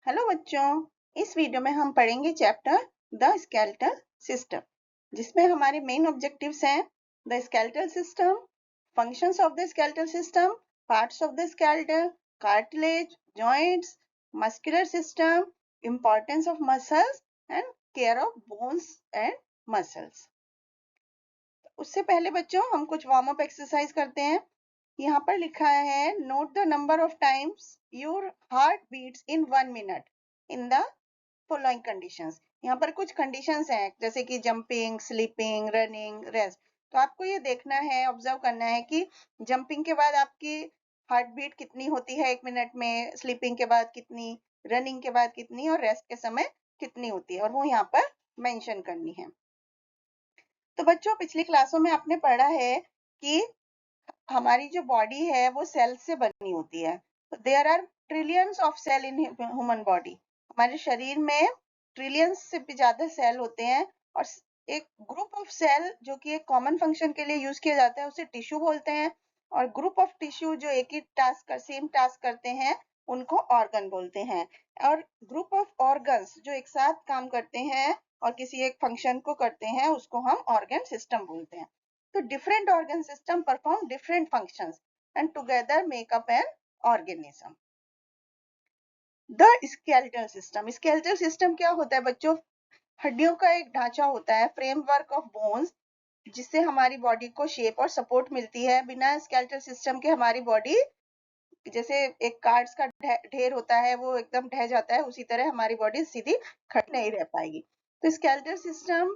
Hello बच्चों, इस video में हम पढ़ेंगे चैप्टर द स्केलेटल सिस्टम, जिसमें हमारे मेन ऑब्जेक्टिव्स हैं the skeletal system, functions of the skeletal system, parts of the skeletal, cartilage, joints, muscular system, importance of muscles and care of bones and muscles. उससे पहले बच्चों हम कुछ warm up exercise करते हैं। यहाँ पर लिखा है note the number of times your heart beats in 1 minute in the following conditions. यहाँ पर कुछ कंडीशंस हैं जैसे कि जंपिंग, स्लीपिंग, रनिंग, रेस्ट। तो आपको ये देखना है, ऑब्जर्व करना है कि जंपिंग के बाद आपकी हार्ट बीट कितनी होती है 1 मिनट में, स्लीपिंग के बाद कितनी, रनिंग के बाद कितनी और रेस्ट के समय कितनी होती है, और वो यहाँ पर मेंशन करनी है। तो बच्चों, पिछली क्लासों में आपने पढ़ा है कि हमारी जो बॉडी है वो सेल से बनी होती है। There are trillions of cell in human body. हमारे शरीर में ट्रिलियंस से भी ज्यादा सेल होते हैं, और एक ग्रुप ऑफ सेल जो कि एक कॉमन फंक्शन के लिए यूज किया जाता है उसे टिश्यू बोलते हैं, और ग्रुप ऑफ टिश्यू जो एक ही टास्क सेम टास्क करते हैं उनको ऑर्गन बोलते हैं, और ग्रुप ऑफ ऑर्गन्स जो एक साथ काम करते हैं और किसी एक फंक्शन को करते हैं उसको हम ऑर्गन सिस्टम बोलते हैं। So different organ system perform different functions and together make up an organism. The skeletal system. Skeletal system क्या होता है बच्चों? हड्डियों का एक ढांचा होता है, फ्रेमवर्क ऑफ बोन्स, जिससे हमारी बॉडी को शेप और सपोर्ट मिलती है। बिना स्केलेटल सिस्टम के हमारी बॉडी जैसे एक कार्ड्स का ढेर होता है, वो एकदम ढह जाता है, उसी तरह हमारी बॉडी सीधी खड़ी नहीं रह पाएगी। तो स्केलेटल सिस्टम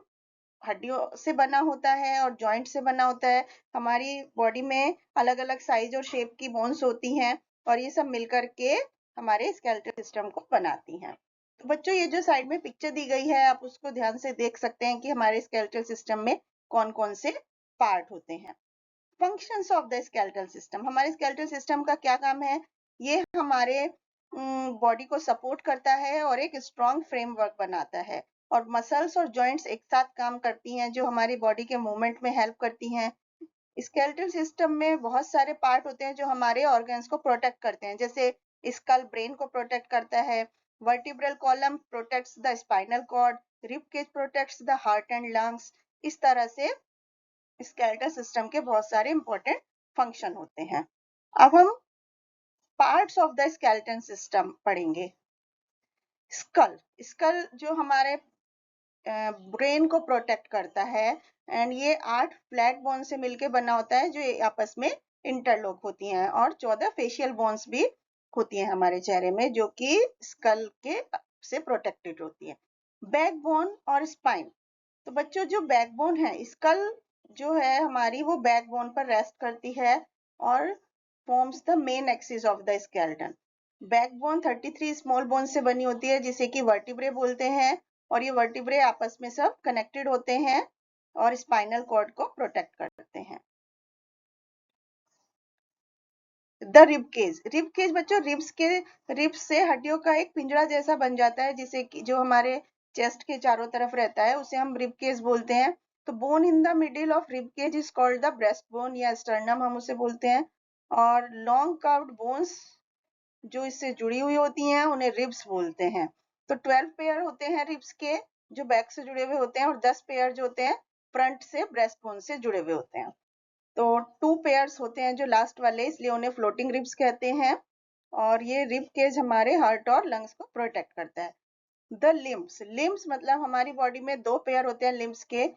हड्डियों से बना होता है और जॉइंट से बना होता है। हमारी बॉडी में अलग अलग साइज और शेप की बोन्स होती हैं, और ये सब मिलकर के हमारे स्केलेटल सिस्टम को बनाती हैं। तो बच्चों, ये जो साइड में पिक्चर दी गई है आप उसको ध्यान से देख सकते हैं कि हमारे स्केलेटल सिस्टम में कौन कौन से पार्ट होते हैं। Functions of the skeletal system. हमारे स्केलेटल सिस्टम का क्या काम है? ये हमारे बॉडी को सपोर्ट करता है और एक स्ट्रॉन्ग फ्रेमवर्क बनाता है, और मसल्स और जॉइंट्स एक साथ काम करती हैं जो हमारी बॉडी के मूवमेंट में हेल्प करती हैं। स्केलेटल सिस्टम में बहुत सारे पार्ट होते हैं जो हमारे ऑर्गन्स को प्रोटेक्ट करते हैं, जैसे स्कल ब्रेन को प्रोटेक्ट करता है, vertebral column protects the spinal cord, rib cage protects the heart and lungs. इस तरह से स्केलेटल सिस्टम के बहुत सारे इंपॉर्टेंट फंक्शन होते हैं। अब हम parts of the skeleton system पढ़ेंगे। स्कल। स्कल जो हमारे ब्रेन को प्रोटेक्ट करता है, एंड ये 8 फ्लैट बोन से मिलकर बना होता है जो आपस में इंटरलॉक होती हैं, और 14 फेशियल बोन्स भी होती हैं हमारे चेहरे में जो कि स्कल के से प्रोटेक्टेड होती है। बैकबोन और स्पाइन। तो बच्चों, जो बैकबोन है, स्कल जो है हमारी, वो बैकबोन पर रेस्ट करती है और forms the main axis of the skeleton. Backbone 33 small bone से बनी होती है जिसे कि वर्टिब्रे बोलते हैं, और ये वर्टिब्रे आपस में सब कनेक्टेड होते हैं और स्पाइनल कॉर्ड को प्रोटेक्ट करते हैं। The rib cage. Rib cage बच्चों, रिब्स से हड्डियों का एक पिंजरा जैसा बन जाता है, जिसे कि जो हमारे चेस्ट के चारों तरफ रहता है उसे हम रिब केज बोलते हैं। तो bone in the middle of rib cage is called the breastbone या स्टर्नम, हम उसे बोलते हैं। और लॉन्ग कर्व्ड बोन्स जो इससे जुड़ी हुई होती हैं उन्हें रिब्स बोलते हैं। तो 12 पेयर होते हैं रिब्स के जो बैक से जुड़े हुए होते हैं, और 10 पेयर जो होते हैं फ्रंट से ब्रेस्ट बोन से जुड़े हुए होते हैं। तो 2 पेयर्स होते हैं जो लास्ट वाले, इसलिए उन्हें फ्लोटिंग रिब्स कहते हैं, और ये रिब केज हमारे हार्ट और लंग्स को प्रोटेक्ट करता है। The limbs. लिम्स मतलब हमारी बॉडी में 2 पेयर होते हैं लिम्स के,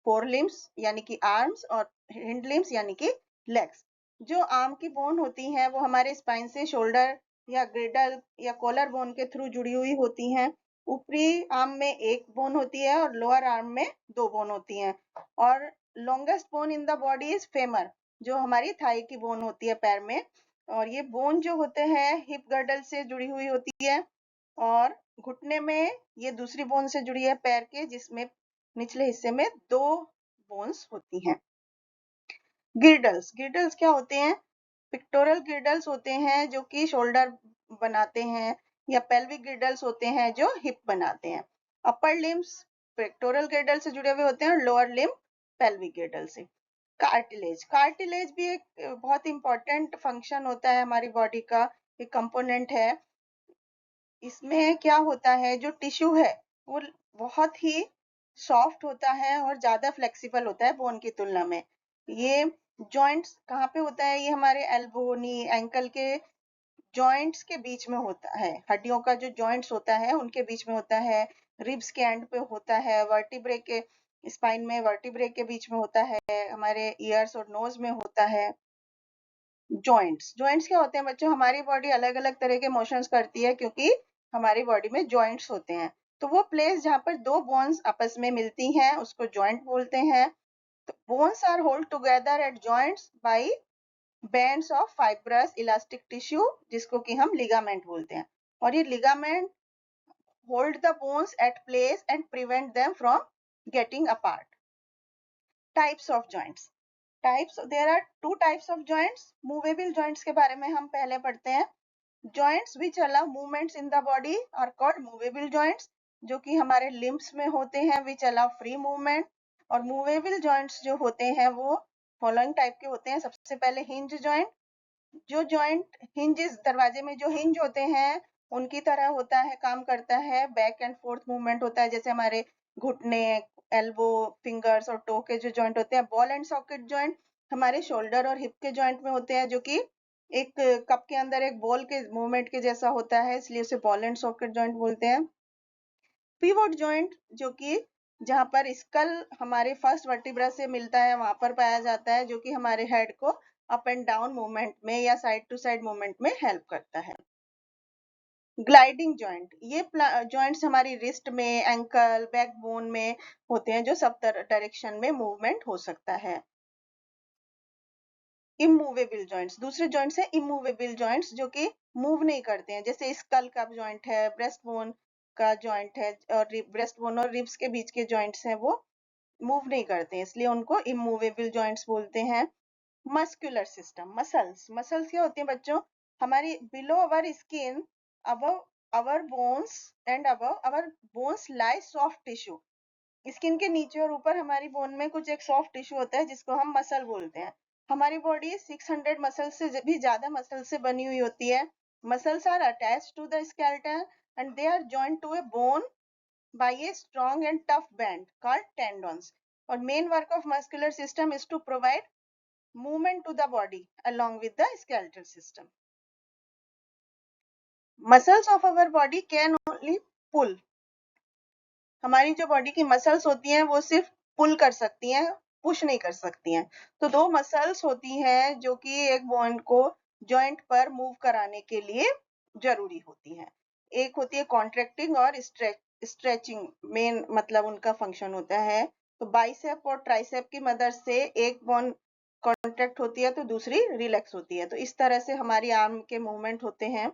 फोर लिम्स यानी कि आर्म्स, और हिंड लिम्स यानी कि लेग्स। जो आर्म की बोन होती हैं वो हमारे स्पाइन से शोल्डर या ग्रेडल या कॉलर बोन के थ्रू जुड़ी हुई होती हैं। ऊपरी आर्म में एक बोन होती है और लोअर आर्म में 2 बोन होती हैं। और longest bone in the body is femur, जो हमारी थाई की बोन होती है पैर में, और ये बोन जो होते हैं हिप गर्डल से जुड़ी हुई होती है, और घुटने में ये दूसरी बोन से जुड़ी है पैर के, जिसमें निचले हिस्से में 2 बोन्स होती हैं। गिर्डल्स। गिर्डल्स क्या होते हैं? पिक्टोरल गिर्डल्स होते हैं जो कि शोल्डर बनाते हैं, या पेल्विक गिर्डल्स होते हैं जो हिप बनाते हैं। अपर लिम्स पेक्टोरल गिर्डल से जुड़े हुए होते हैं और लोअर लिम्ब पेल्विक गिर्डल से। कार्टिलेज। कार्टिलेज भी एक बहुत इंपॉर्टेंट फंक्शन होता है हमारी बॉडी का, एक कंपोनेंट है। इसमें क्या होता है, जो टिश्यू है वो बहुत ही सॉफ्ट होता है और ज्यादा फ्लेक्सिबल होता है बोन की तुलना में। ये जॉइंट्स कहाँ पे होता है, ये हमारे एल्बो, नी, एंकल के जॉइंट्स के बीच में होता है। हड्डियों का जो जॉइंट्स होता है उनके बीच में होता है, रिब्स के एंड पे होता है, वर्टिब्रे के स्पाइन में वर्टिब्रे के बीच में होता है, हमारे ईयर्स और नोज में होता है। जॉइंट्स क्या होते हैं बच्चों, हमारी बॉडी अलग अलग तरह के मोशंस करती है क्योंकि हमारी बॉडी में जॉइंट्स होते हैं। तो वो प्लेस जहाँ पर दो बोन्स आपस में मिलती हैं उसको जॉइंट बोलते हैं। तो bones are hold together at joints by bands of fibrous elastic tissue, जिसको कि हम लिगामेंट बोलते हैं। और ये ligament hold the bones at place and prevent them from getting apart. Types of joints, there are two types of joints. Movable joints के बारे में हम पहले पढ़ते हैं। Joints which allow movements in the body are called movable joints, जो कि हमारे लिम्स में होते हैं, विच अलाउ फ्री मूवमेंट। और मूवेबल जॉइंट्स जो होते हैं वो फॉलोइंग टाइप के होते हैं। सबसे पहले हिंज जॉइंट, जो जॉइंट हिंजेस, दरवाजे में जो हिंज होते हैं उनकी तरह होता है, काम करता है, बैक एंड फोर्थ मूवमेंट होता है, जैसे हमारे घुटने, एल्बो, फिंगर्स और टो के जो जॉइंट होते हैं। बॉल एंड सॉकेट जॉइंट हमारे शोल्डर और हिप के जॉइंट में होते हैं, जो कि एक कप के अंदर एक बॉल के मूवमेंट के जैसा होता है, इसलिए उसे बॉल एंड सॉकेट जॉइंट बोलते हैं। पिवोट जॉइंट, जो कि जहां पर स्कल हमारे फर्स्ट वर्टिब्रा से मिलता है वहां पर पाया जाता है, जो कि हमारे हेड को अप एंड डाउन मूवमेंट में या साइड टू साइड मूवमेंट में हेल्प करता है। ग्लाइडिंग जॉइंट, ये जॉइंट्स हमारी रिस्ट में, एंकल, बैकबोन में होते हैं, जो सब डायरेक्शन में मूवमेंट हो सकता है। इमूवेबल जॉइंट्स, दूसरे जॉइंट्स है इमूवेबल जॉइंट्स, जो कि मूव नहीं करते हैं, जैसे स्कल का जॉइंट है, ब्रेस्ट बोन का जॉइंट है, और ब्रेस्ट बोन और रिब्स के बीच के जॉइंट्स हैं वो मूव नहीं करते हैं, इसलिए उनको इमूवेबल जॉइंट्स बोलते हैं। मस्कुलर सिस्टम, मसल्स क्या होती हैं बच्चों, हमारी below our skin, above our bones and above our bones lie soft tissue. Skin के नीचे और ऊपर हमारी बोन में कुछ एक सॉफ्ट टिश्यू होता है जिसको हम मसल बोलते हैं। हमारी बॉडी 600 मसल से भी ज्यादा मसल से बनी हुई होती है। Muscles are attached to the skeleton and they are joined to a bone by a strong and tough band called tendons. और main work of muscular system is to provide movement to the body along with the skeletal system. Muscles of our body can only pull. हमारी जो body की muscles होती हैं वो सिर्फ पुल कर सकती हैं, पुश नहीं कर सकती हैं। तो दो मसल्स होती हैं जो कि एक बोन को जॉइंट पर मूव कराने के लिए जरूरी होती हैं। एक होती है कॉन्ट्रैक्टिंग और स्ट्रेचिंग, मेन मतलब उनका फंक्शन होता है। तो बाइसेप और ट्राइसेप की मदद से एक बोन कॉन्ट्रैक्ट होती है तो दूसरी रिलैक्स होती है। तो इस तरह से हमारी आर्म के मूवमेंट होते हैं।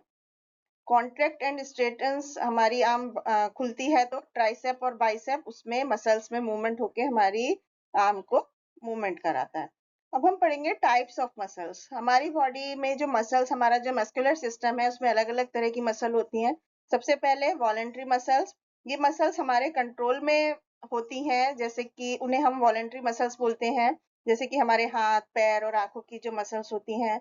कॉन्ट्रैक्ट एंड स्ट्रेटन्स, हमारी आर्म खुलती है तो ट्राइसेप और बाइसेप उसमें मसल्स में मूवमेंट होके हमारी आर्म को मूवमेंट कराता है। अब हम पढ़ेंगे टाइप्स ऑफ मसल्स। हमारी बॉडी में जो मसल्स, हमारा जो मस्कुलर सिस्टम है उसमें अलग अलग तरह की मसल होती हैं। सबसे पहले वॉलेंट्री मसल्स, ये मसल्स हमारे कंट्रोल में होती हैं, जैसे कि उन्हें हम वॉलेंट्री मसल्स बोलते हैं। जैसे कि हमारे हाथ, पैर और आंखों की जो मसल्स होती हैं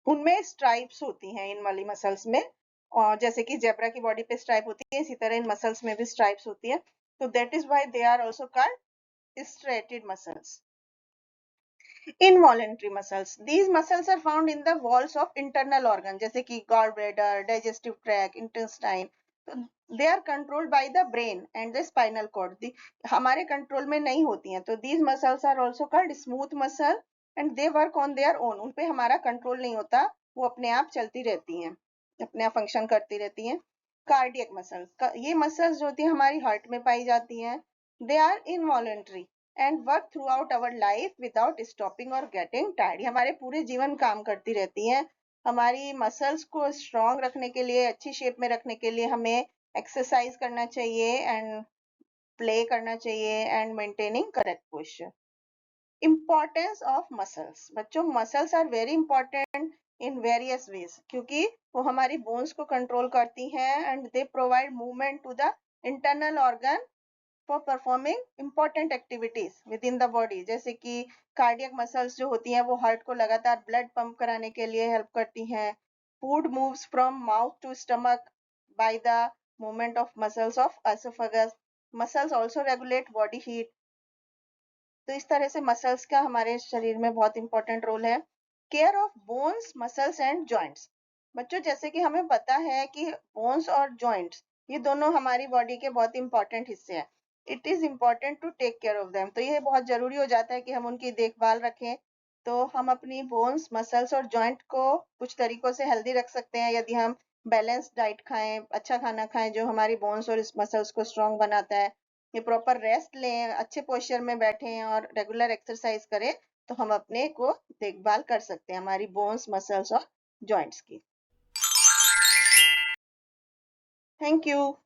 उनमें स्ट्राइप्स होती हैं इन वाली मसल्स में। और जैसे कि जेब्रा की बॉडी पे स्ट्राइप होती है, इसी तरह इन मसल्स में भी स्ट्राइप्स होती है। तो that is why they are also called striated muscles. Involuntary muscles, these muscles are found in the walls of internal organ, जैसे कि gallbladder, digestive tract, intestine. They are controlled by the brain and the spinal cord. हमारे control में नहीं होती हैं। तो these muscles are also called smooth muscle and they work on their own. उन पे हमारा कंट्रोल नहीं होता, वो अपने आप चलती रहती हैं, अपने आप फंक्शन करती रहती हैं। कार्डियक मसल्स, ये मसल्स जो होती हैं हमारी हार्ट में पाई जाती हैं। They are involuntary and work throughout our life without stopping और गेटिंग टायर्ड। हमारे पूरे जीवन काम करती रहती हैं। हमारी मसल्स को स्ट्रॉन्ग रखने के लिए, अच्छी शेप में रखने के लिए हमें एक्सरसाइज करना चाहिए एंड प्ले करना चाहिए and maintaining correct posture. Importance of muscles, बच्चों muscles are very important in various ways, क्योंकि वो हमारी बोन्स को कंट्रोल करती हैं and they provide movement to the internal organ for performing important activities within the body. जैसे कि cardiac muscles जो होती हैं वो हार्ट को लगातार ब्लड पंप कराने के लिए हेल्प करती हैं। Food moves from mouth to stomach by the movement of muscles of esophagus. Muscles also regulate body heat. तो इस तरह से मसल्स का हमारे शरीर में बहुत इंपॉर्टेंट रोल है. Care of bones, muscles and joints. बच्चों, जैसे कि हमें पता है कि बोन्स और जॉइंट्स ये दोनों हमारी बॉडी के बहुत इंपॉर्टेंट हिस्से हैं. It is important to take care of them. तो ये बहुत जरूरी हो जाता है कि हम उनकी देखभाल रखें. तो हम अपनी बोन्स, मसल्स और जॉइंट को कुछ तरीकों से हेल्दी रख सकते हैं यदि हम बैलेंस डाइट खाएं, अच्छा खाना खाएं जो हमारी बोन्स और इस मसल्स को स्ट्रांग बनाता है. ये प्रॉपर रेस्ट लें, अच्छे पोस्चर में बैठें और रेगुलर एक्सरसाइज करें तो हम अपने को देखभाल कर सकते हैं हमारी बोन्स, मसल्स और जॉइंट्स की. Thank you.